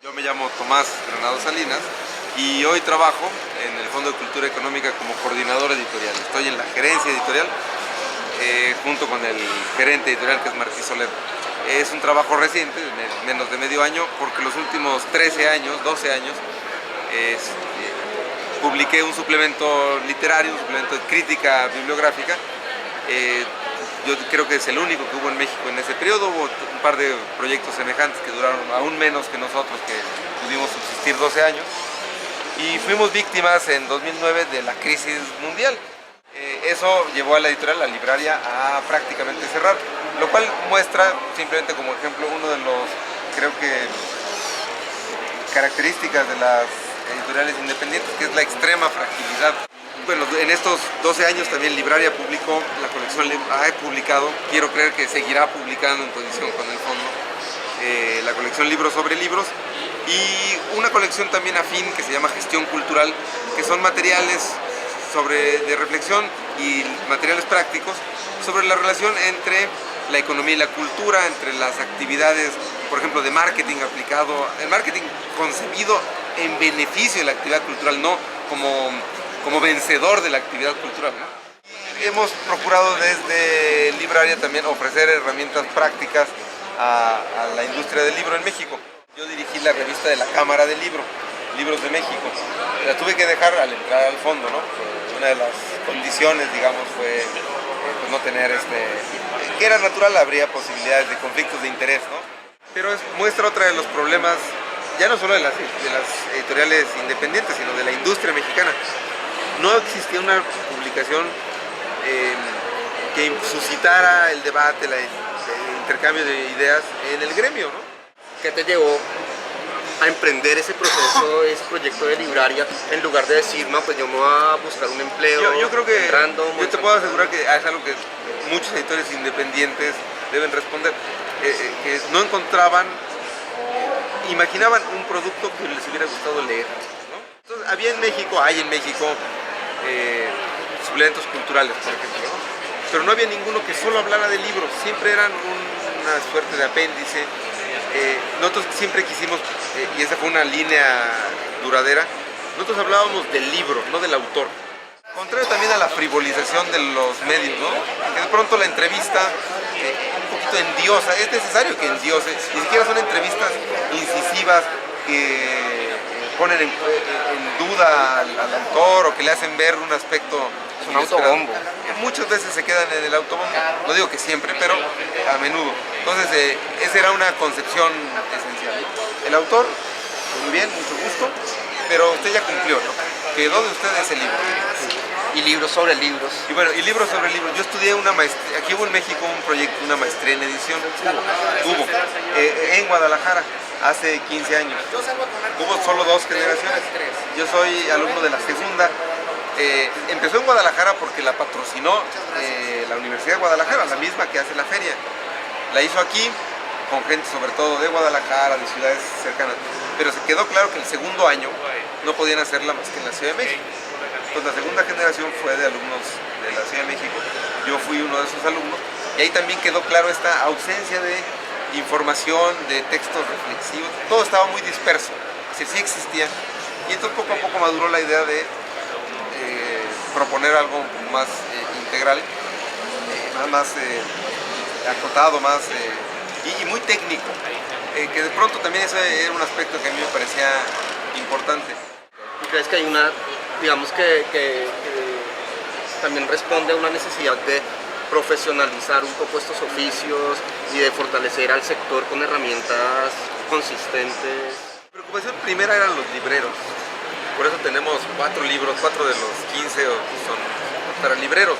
Yo me llamo Tomás Granado Salinas y hoy trabajo en el Fondo de Cultura Económica como coordinador editorial. Estoy en la gerencia editorial junto con el gerente editorial, que es Martí Soler. Es un trabajo reciente, de menos de medio año, porque los últimos 13 años, 12 años, publiqué un suplemento literario, un suplemento de crítica bibliográfica. Yo creo que es el único que hubo en México en ese periodo. Hubo un par de proyectos semejantes que duraron aún menos que nosotros, que pudimos subsistir 12 años. Y fuimos víctimas en 2009 de la crisis mundial. Eso llevó a la editorial, la libraria, a prácticamente cerrar, lo cual muestra, simplemente como ejemplo, uno de los, creo que, características de las editoriales independientes, que es la extrema fragilidad. Bueno, en estos 12 años también Libraria publicó, la colección ha publicado, quiero creer que seguirá publicando en coedición con el fondo, la colección Libros sobre Libros, y una colección también afín que se llama Gestión Cultural, que son materiales de reflexión y materiales prácticos sobre la relación entre la economía y la cultura, entre las actividades, por ejemplo, de marketing aplicado, el marketing concebido en beneficio de la actividad cultural, no como vencedor de la actividad cultural, ¿no? Hemos procurado desde Libraria también ofrecer herramientas prácticas a la industria del libro en México. Yo dirigí la revista de la Cámara del Libro, Libros de México. La tuve que dejar al entrar al fondo, ¿no? Una de las condiciones, digamos, fue pues no tener que era natural, habría posibilidades de conflictos de interés, ¿no? Pero muestra otra de los problemas, ya no solo de las editoriales independientes, sino de la industria mexicana. No existía una publicación que suscitara el debate, el intercambio de ideas en el gremio, ¿no? ¿Qué te llevó a emprender ese proceso, ese proyecto de Libraria, en lugar de decir, no, pues yo me voy a buscar un empleo? Yo creo que, random, yo te puedo asegurar que es algo que muchos editores independientes deben responder, que no encontraban, imaginaban un producto que les hubiera gustado leer, ¿no? Entonces, hay en México suplementos culturales, por ejemplo, ¿no? Pero no había ninguno que solo hablara de libros, siempre eran una suerte de apéndice. Nosotros siempre quisimos, y esa fue una línea duradera, nosotros hablábamos del libro, no del autor. Contrario también a la frivolización de los medios, ¿no? Que de pronto la entrevista un poquito endiosa, es necesario que endiose, ni siquiera son entrevistas incisivas que ponen en duda al autor o que le hacen ver un aspecto. Es un autobombo. Muchas veces se quedan en el autobombo, no digo que siempre, pero a menudo. Entonces, esa era una concepción esencial. El autor, muy bien, mucho gusto, pero usted ya cumplió, ¿no? Quedó de usted ese libro. Y libros sobre libros. Y bueno, y libros sobre libros. Yo estudié una maestría, aquí hubo en México un proyecto, una maestría en edición. Hubo en Guadalajara, hace 15 años. Hubo solo 2 generaciones. Yo soy alumno de la segunda. Empezó en Guadalajara porque la patrocinó la Universidad de Guadalajara, la misma que hace la feria. La hizo aquí, con gente sobre todo de Guadalajara, de ciudades cercanas. Pero se quedó claro que el segundo año no podían hacerla más que en la Ciudad de México. Entonces la segunda generación fue de alumnos de la Ciudad de México. Yo fui uno de esos alumnos. Y ahí también quedó claro esta ausencia de información, de textos reflexivos. Todo estaba muy disperso. Es decir, sí existía. Y entonces poco a poco maduró la idea de proponer algo más integral, más acotado, más y muy técnico, que de pronto también ese era un aspecto que a mí me parecía importante. ¿Y crees que hay una, digamos que también responde a una necesidad de profesionalizar un poco estos oficios y de fortalecer al sector con herramientas consistentes? La preocupación primera eran los libreros. Por eso tenemos 4 libros, 4 de los 15 son para libreros.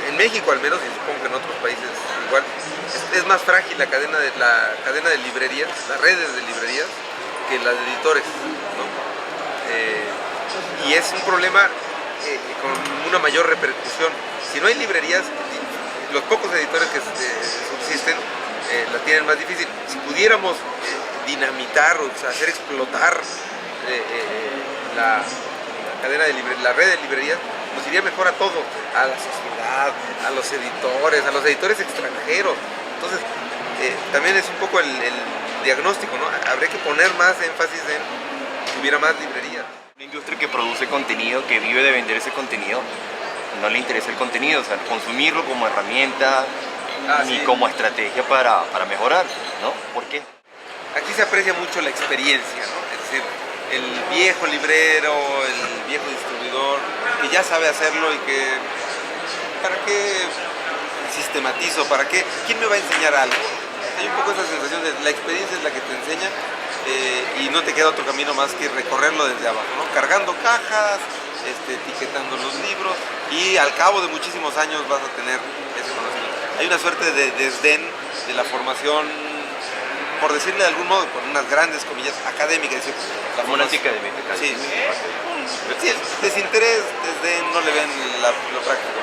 En México al menos, y supongo que en otros países igual, es más frágil la cadena de librerías, las redes de librerías, que las de editores, ¿no? Y es un problema con una mayor repercusión. Si no hay librerías, los pocos editores que subsisten la tienen más difícil. Si pudiéramos dinamitar o hacer explotar la red de librerías, nos iría mejor a todo, a la sociedad, a los editores extranjeros. Entonces, también es un poco diagnóstico, ¿no? Habría que poner más énfasis en que hubiera más librerías. Una industria que produce contenido, que vive de vender ese contenido, no le interesa el contenido, o sea, consumirlo como herramienta ni Sí. como estrategia para mejorar, ¿no? ¿Por qué? Aquí se aprecia mucho la experiencia, ¿no? Es decir, el viejo librero, el viejo distribuidor, que ya sabe hacerlo y que, ¿para qué sistematizo? ¿Para qué? ¿Quién me va a enseñar algo? Hay un poco esa sensación de la experiencia es la que te enseña y no te queda otro camino más que recorrerlo desde abajo, ¿no? Cargando cajas, etiquetando los libros y al cabo de muchísimos años vas a tener ese conocimiento. Hay una suerte de desdén de la formación, por decirle de algún modo, con unas grandes comillas, académicas. Es decir, la Como una formación- académica, casi. Sí, sí, desinterés, desdén, no le ven lo práctico.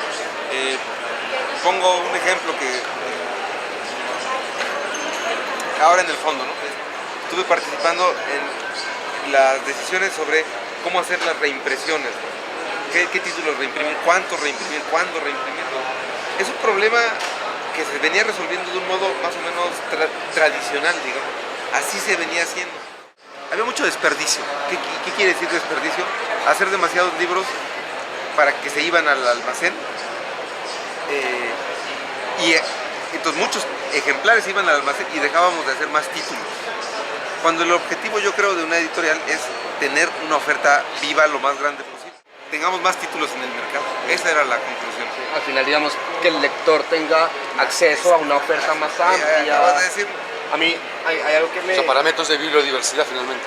Pongo un ejemplo que ahora en el fondo, ¿no? Estuve participando en las decisiones sobre cómo hacer las reimpresiones, ¿no? ¿Qué títulos reimprimir? ¿Cuántos reimprimir? ¿Cuándo reimprimir? Es un problema que se venía resolviendo de un modo más o menos tradicional, digamos. Así se venía haciendo. Había mucho desperdicio. ¿Qué quiere decir desperdicio? Hacer demasiados libros para que se iban al almacén. Y entonces muchos ejemplares iban al almacén y dejábamos de hacer más títulos. Cuando el objetivo, yo creo, de una editorial es tener una oferta viva lo más grande posible. Tengamos más títulos en el mercado. Esa era la conclusión. Al final, digamos, que el lector tenga acceso a una oferta más amplia. Acabas de decir A mí hay algo que me... O sea, parámetros de bibliodiversidad finalmente.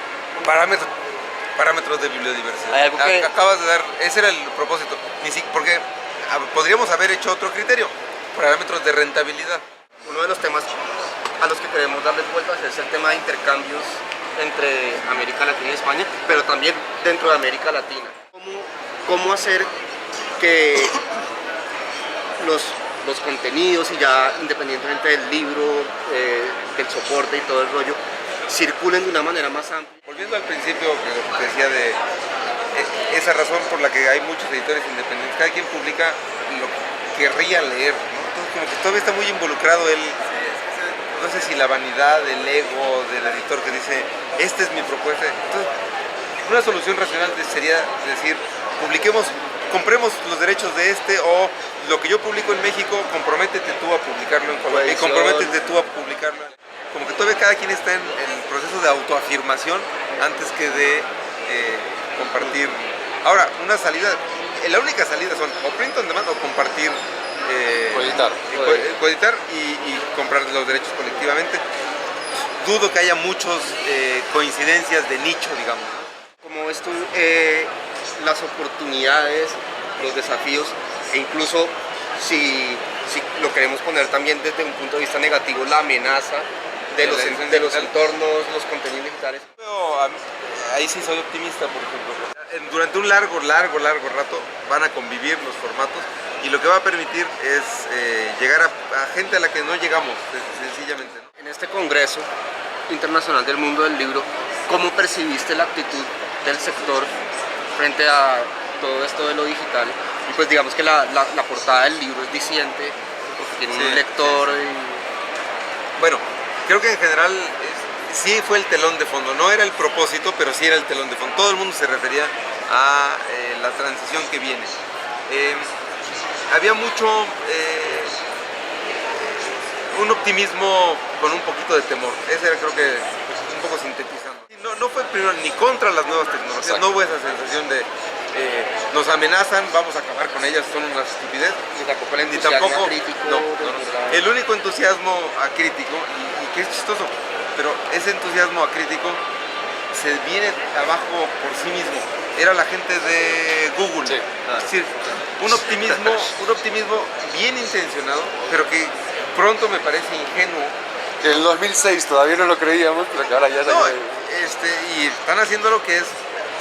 parámetros de bibliodiversidad. Hay algo que- Acabas de dar, ese era el propósito. Porque podríamos haber hecho otro criterio, parámetros de rentabilidad. Uno de los temas a los que queremos darles vueltas es el tema de intercambios entre América Latina y España, pero también dentro de América Latina. ¿Cómo hacer que los contenidos, y ya independientemente del libro, del soporte y todo el rollo, circulen de una manera más amplia? Volviendo al principio que decía de esa razón por la que hay muchos editores independientes, cada quien publica lo que querría leer, ¿no? Entonces como que todavía está muy involucrado él, no sé si la vanidad, el ego del editor que dice, esta es mi propuesta. Entonces, una solución racional sería decir, compremos los derechos de o lo que yo publico en México, comprométete tú a publicarlo en Colombia y comprométete tú a publicarlo. Como que todavía cada quien está en el proceso de autoafirmación antes que de compartir. Ahora, la única salida son o print on demand o compartir, Coeditar. coeditar y comprar los derechos colectivamente. Dudo que haya muchas coincidencias de nicho, digamos, ¿no? ¿Cómo ves tú las oportunidades, los desafíos, e incluso si lo queremos poner también desde un punto de vista negativo, la amenaza de De los, la edición de los digital. entornos, los contenidos digitales? Ahí sí soy optimista, por ejemplo. Durante un largo rato van a convivir los formatos y lo que va a permitir es llegar a gente a la que no llegamos, sencillamente, ¿no? En este Congreso Internacional del Mundo del Libro, ¿cómo percibiste la actitud del sector frente a todo esto de lo digital? Y pues digamos que la portada del libro es diciente, porque tiene Sí, un lector Bueno, creo que en general sí fue el telón de fondo. No era el propósito, pero sí era el telón de fondo. Todo el mundo se refería a la transición que viene. Había mucho un optimismo con un poquito de temor. Ese era, creo que, un poco sintetizando. No fue primero ni contra las nuevas tecnologías. Exacto. No hubo esa sensación de nos amenazan, vamos a acabar con ellas, son una estupidez. ni tampoco el Ni entusiasmo tampoco, crítico. no. ¿verdad? El único entusiasmo acrítico, y que es chistoso, pero ese entusiasmo acrítico se viene abajo por sí mismo. Era la gente de Google. Sí. Es decir, un optimismo bien intencionado, pero que pronto me parece ingenuo. Que en el 2006 todavía no lo creíamos, pero que ahora ya No, se... y están haciendo lo que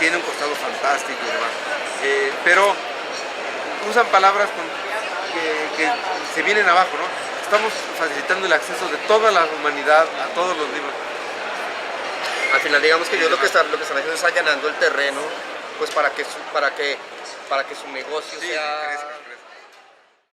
tiene un costado fantástico y demás. Pero usan palabras que se vienen abajo, ¿no? Estamos facilitando el acceso de toda la humanidad a todos los libros. Al final digamos que ellos lo que están haciendo es allanando el terreno, pues para que su negocio Sí, sea crezca.